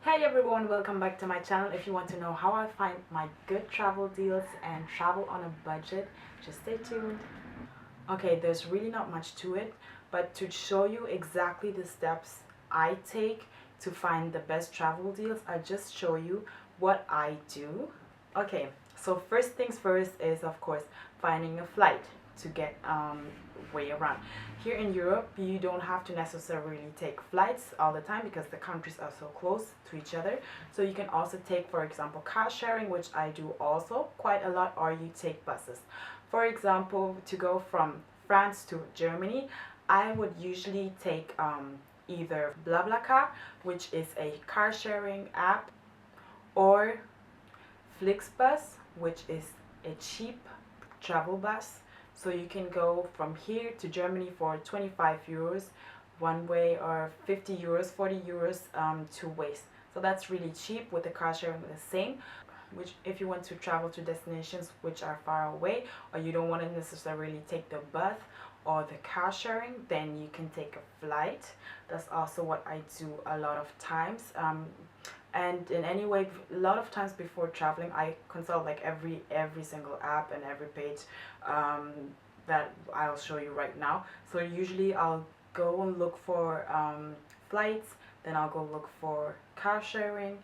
Hey everyone, welcome back to my channel. If you want to know how I find my good travel deals and travel on a budget, just stay tuned. Okay, there's really not much to it, but to show you exactly the steps I take to find the best travel deals, I just show you what I do. Okay, so first things first is of course finding a flight to get way around. Here in Europe, you don't have to necessarily take flights all the time because the countries are so close to each other. So you can also take, for example, car sharing, which I do also quite a lot, or you take buses. For example, to go from France to Germany, I would usually take either BlaBlaCar, which is a car sharing app, or Flixbus, which is a cheap travel bus. So you can go from here to Germany for 25 euros one way, or 50 euros, 40 euros two ways. So that's really cheap. With the car sharing the same, which if you want to travel to destinations which are far away, or you don't want to necessarily take the bus or the car sharing, then you can take a flight. That's also what I do a lot of times. And in any way, a lot of times before traveling, I consult like every single app and every page that I'll show you right now. So usually I'll go and look for flights, then I'll go look for car sharing.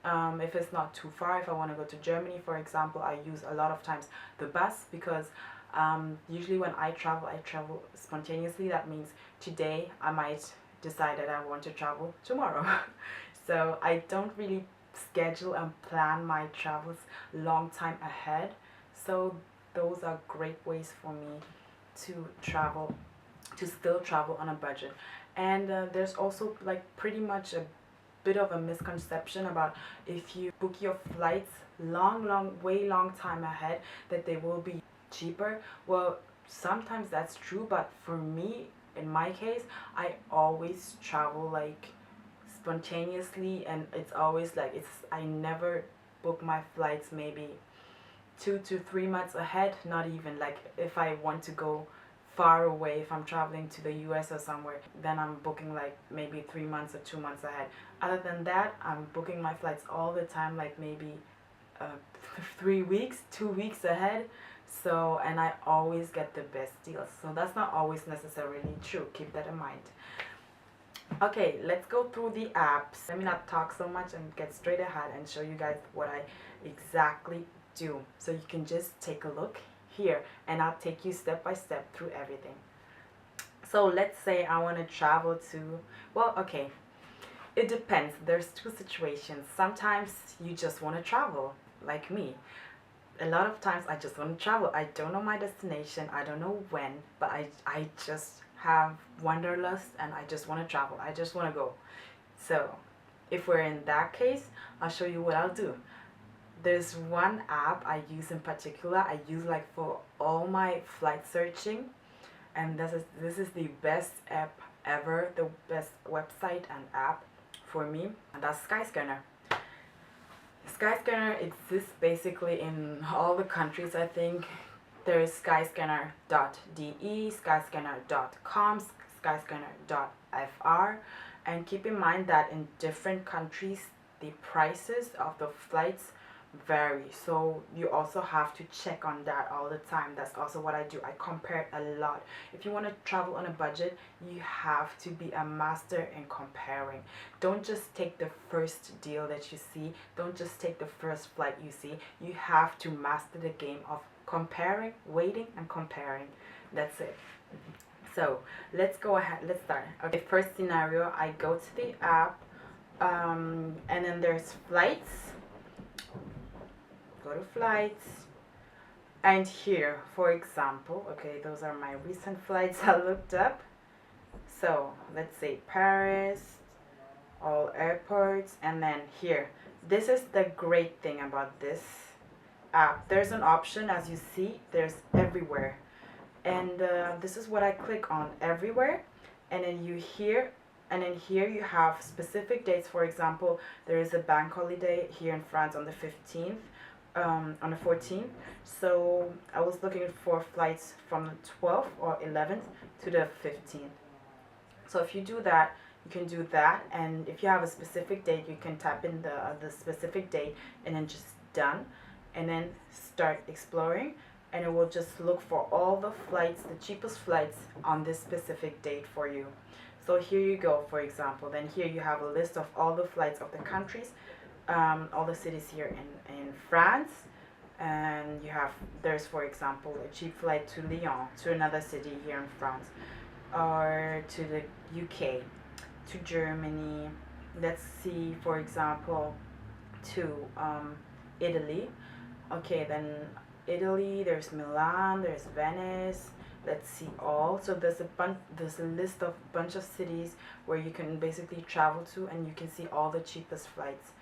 If it's not too far, if I want to go to Germany, for example, I use a lot of times the bus, because usually when I travel spontaneously. That means today I might decide that I want to travel tomorrow. So I don't really schedule and plan my travels long time ahead. So those are great ways for me to travel, to still travel on a budget. And there's also like pretty much a bit of a misconception about if you book your flights way long time ahead, that they will be cheaper. Well, sometimes that's true, but for me, in my case, I always travel like spontaneously, and it's always like I never book my flights maybe 2 to 3 months ahead. Not even, like if I want to go far away, if I'm traveling to the US or somewhere, then I'm booking like maybe 3 months or 2 months ahead. Other than that, I'm booking my flights all the time, like maybe 3 weeks, 2 weeks ahead. So, and I always get the best deals. So that's not always necessarily true, keep that in mind. Okay, let's go through the apps. Let me not talk so much and get straight ahead and show you guys what I exactly do. So you can just take a look here, and I'll take you step by step through everything. So let's say I want to travel to, well, okay, it depends. There's two situations. Sometimes you just want to travel, like me. A lot of times I just want to travel. I don't know my destination. I don't know when, but I just have wanderlust and I just want to travel. I just want to go. So if we're in that case, I'll show you what I'll do. There's one app I use in particular. I use like for all my flight searching, and this is the best app ever, the best website and app for me, and that's SkyScanner. SkyScanner exists basically in all the countries, I think. There's skyscanner.de, skyscanner.com, skyscanner.fr, and keep in mind that in different countries the prices of the flights vary, so you also have to check on that all the time. That's also what I do. I compare a lot. If you want to travel on a budget, you have to be a master in comparing. Don't just take the first deal that you see. Don't just take the first flight you see. You have to master the game of comparing, waiting and comparing. That's it. So let's go ahead, let's start. Okay, first scenario, I go to the app, and then there's flights. Go to flights, and here, for example, okay, those are my recent flights I looked up. So let's say Paris, all airports, and then here, this is the great thing about this app. There's an option, as you see, there's everywhere, and this is what I click on, everywhere, and then here you have specific dates. For example, there is a bank holiday here in France on the 15th, on the 14th. So I was looking for flights from the 12th or 11th to the 15th. So if you do that, you can do that. And if you have a specific date, you can type in the specific date and then just done, and then start exploring, and it will just look for all the flights, the cheapest flights on this specific date for you. So here you go, for example. Then here you have a list of all the flights of the countries, all the cities here in France. And you have, there's for example a cheap flight to Lyon, to another city here in France, or to the UK, to Germany. Let's see, for example, to Italy. Okay, then Italy, there's Milan, there's Venice. Let's see all. So there's a list of bunch of cities where you can basically travel to, and you can see all the cheapest flights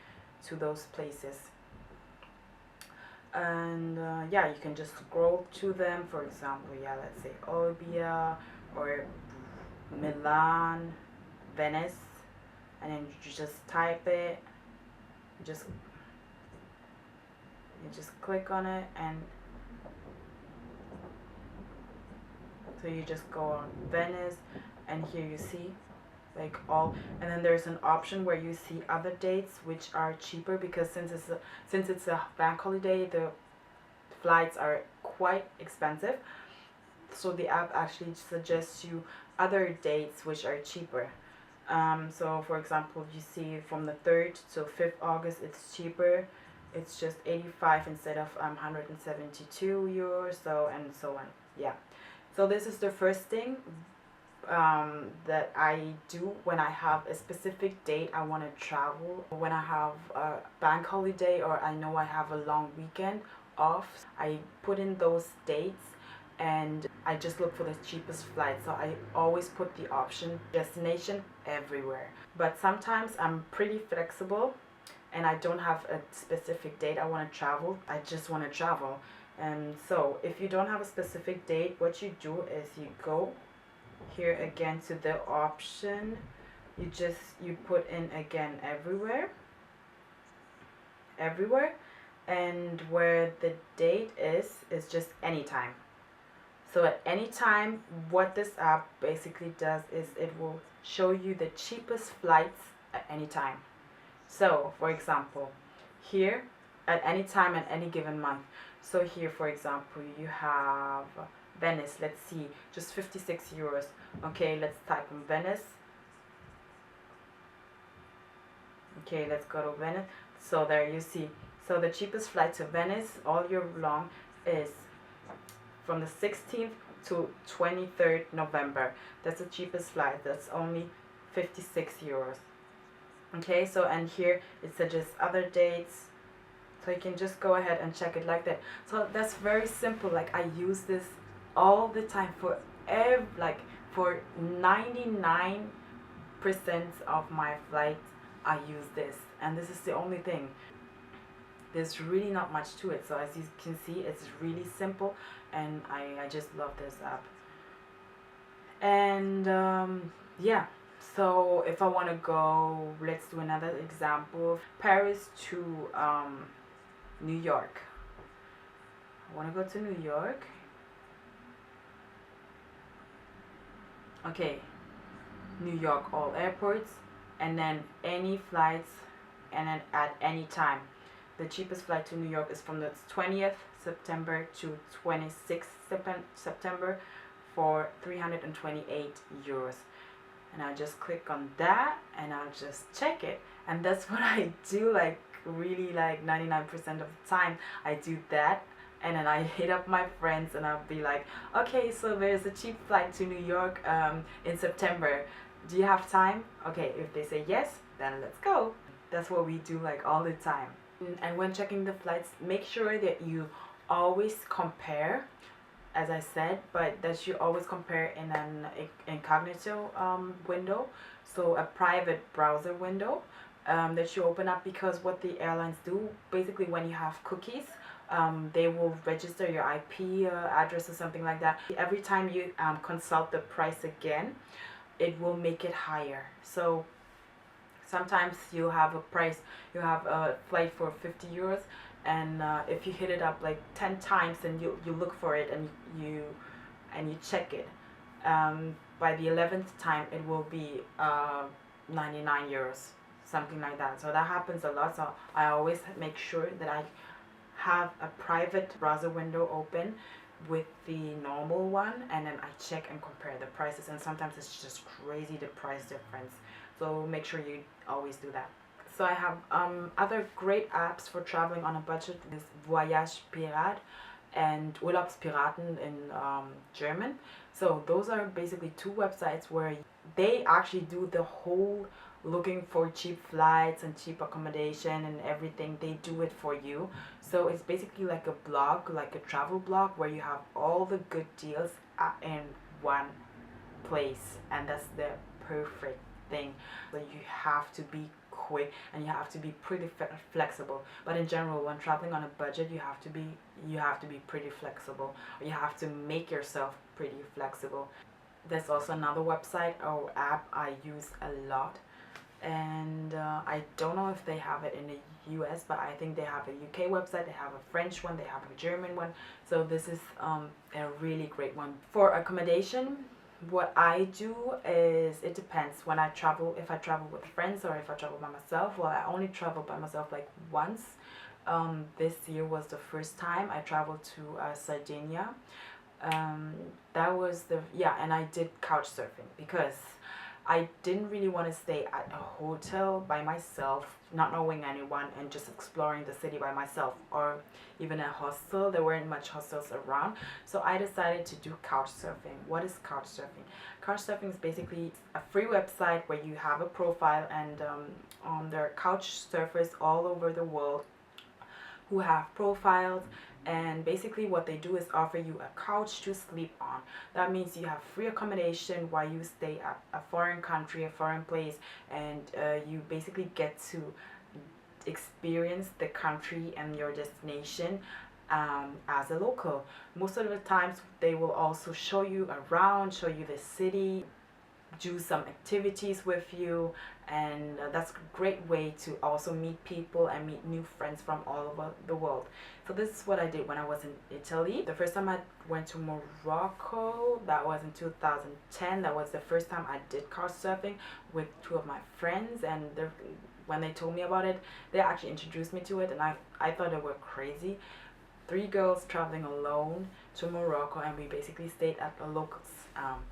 to those places. And yeah, you can just scroll to them. For example, yeah, let's say Olbia or Milan, Venice, and then you just type it. You just click on it, and so you just go on Venice, and here you see like all, and then there's an option where you see other dates which are cheaper, because since it's a bank holiday, the flights are quite expensive. So the app actually suggests you other dates which are cheaper. So for example, you see from the 3rd to 5th August it's cheaper. It's just 85 instead of 172 euros, so and so on. Yeah. So this is the first thing that I do when I have a specific date I want to travel. When I have a bank holiday, or I know I have a long weekend off, I put in those dates and I just look for the cheapest flight. So I always put the option destination everywhere. But sometimes I'm pretty flexible and I don't have a specific date I want to travel. I just want to travel. And so if you don't have a specific date, what you do is you go here again to the option, you put in again everywhere, and where the date is just anytime. So at any time, what this app basically does is it will show you the cheapest flights at any time. So for example, here at any time at any given month. So here for example you have Venice, let's see, just 56 euros. Okay, let's type in Venice. Okay, let's go to Venice. So there you see. So the cheapest flight to Venice all year long is from the 16th to 23rd November. That's the cheapest flight. That's only 56 euros. Okay, so and here it suggests other dates. So you can just go ahead and check it like that. So that's very simple. Like I use this all the time for for 99% of my flights. I use this, and this is the only thing. There's really not much to it. So as you can see, it's really simple, and I just love this app. And yeah, so if I want to go, let's do another example, Paris to New York. I want to go to New York. Okay, New York, all airports, and then any flights, and then at any time. The cheapest flight to New York is from the 20th September to 26th September for 328 euros. And I just click on that and I'll just check it. And that's what I do, like really like 99% of the time I do that. And then I hit up my friends and I'll be like, okay, so there's a cheap flight to New York in September. Do you have time? Okay, if they say yes, then let's go. That's what we do like all the time. And when checking the flights, make sure that you always compare, as I said, but that you always compare in an incognito window, so a private browser window that you open up, because what the airlines do, basically when you have cookies, they will register your IP address or something like that. Every time you consult the price again, it will make it higher. So sometimes you have a flight for 50 euros, and if you hit it up like 10 times, then you look for it and you check it. By the 11th time, it will be 99 euros, something like that. So that happens a lot. So I always make sure that I have a private browser window open with the normal one, and then I check and compare the prices, and sometimes it's just crazy, the price difference. So make sure you always do that. So I have other great apps for traveling on a budget is Voyage Pirat and Urlaubspiraten in German. So those are basically two websites where they actually do the whole looking for cheap flights and cheap accommodation and everything. They do it for you. So it's basically like a blog, like a travel blog, where you have all the good deals in one place, and that's the perfect thing. So you have to be quick and you have to be pretty flexible. But in general, when traveling on a budget, you have to be pretty flexible. You have to make yourself pretty flexible. There's also another website or app I use a lot, and I don't know if they have it in the US, but I think they have a UK website, they have a French one, they have a German one. So this is a really great one. For accommodation, what I do is, it depends when I travel. If I travel with friends or if I travel by myself, well, I only travel by myself like once. This year was the first time I traveled to Sardinia. That was and I did couch surfing because I didn't really want to stay at a hotel by myself, not knowing anyone, and just exploring the city by myself, or even a hostel. There weren't much hostels around, so I decided to do couch surfing. What is couch surfing? Couch surfing is basically a free website where you have a profile, and there are couch surfers all over the world who have profiles, and basically what they do is offer you a couch to sleep on. That means you have free accommodation while you stay at a foreign country, a foreign place, and you basically get to experience the country and your destination as a local. Most of the times they will also show you around, show you the city, do some activities with you, and that's a great way to also meet people and meet new friends from all over the world. So this is what I did when I was in Italy. The first time I went to Morocco, that was in 2010. That was the first time I did couch surfing with two of my friends, and when they told me about it, they actually introduced me to it, and I thought they were crazy. 3 girls traveling alone to Morocco, and we basically stayed at a local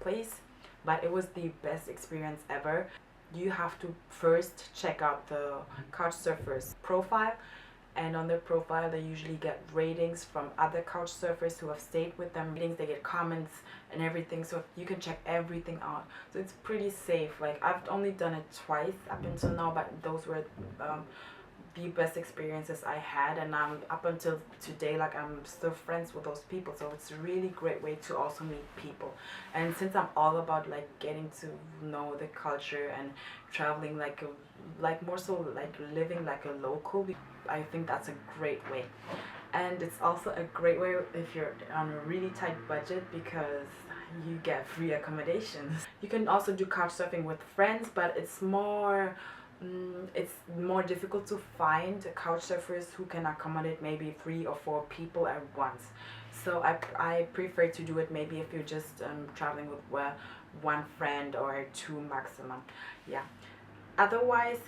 place. But it was the best experience ever. You have to first check out the couch surfers profile, and on their profile they usually get ratings from other couch surfers who have stayed with them. They get comments and everything, so you can check everything out. So it's pretty safe. Like, I've only done it twice up until now, but those were the best experiences I had, and up until today, like, I'm still friends with those people. So it's a really great way to also meet people. And since I'm all about like getting to know the culture and traveling like more so like living like a local, I think that's a great way. And it's also a great way if you're on a really tight budget, because you get free accommodations. You can also do couch surfing with friends, but it's more difficult to find couch surfers who can accommodate maybe 3 or 4 people at once. So I prefer to do it maybe if you're just traveling with one friend or 2 maximum. Yeah. Otherwise,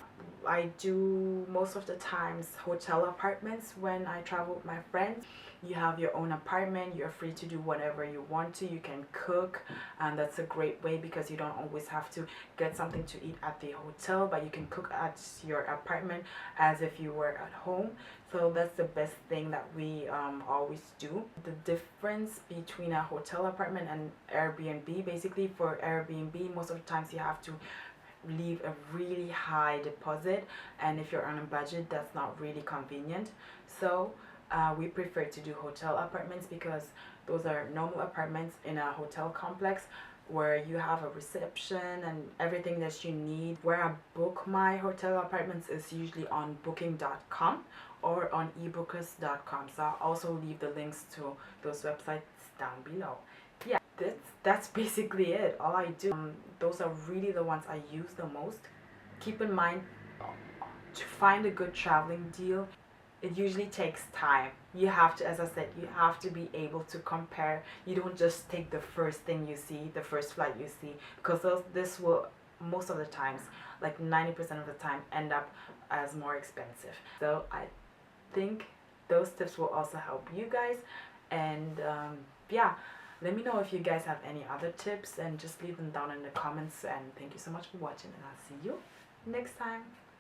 I do most of the times hotel apartments when I travel with my friends. You have your own apartment, you're free to do whatever you want to. You can cook, and that's a great way because you don't always have to get something to eat at the hotel, but you can cook at your apartment as if you were at home. So that's the best thing that we always do. The difference between a hotel apartment and Airbnb, basically for Airbnb, most of the times you have to leave a really high deposit, and if you're on a budget, that's not really convenient. So we prefer to do hotel apartments because those are normal apartments in a hotel complex where you have a reception and everything that you need. Where I book my hotel apartments is usually on booking.com or on ebookers.com. So I'll also leave the links to those websites down below. Yeah, that's basically it. All I do. Those are really the ones I use the most. Keep in mind, to find a good traveling deal, it usually takes time. You have to, as I said, you have to be able to compare. You don't just take the first thing you see, the first flight you see, because this will most of the times, like 90% of the time, end up as more expensive. So I think those tips will also help you guys. And yeah, let me know if you guys have any other tips, and just leave them down in the comments. And thank you so much for watching, and I'll see you next time.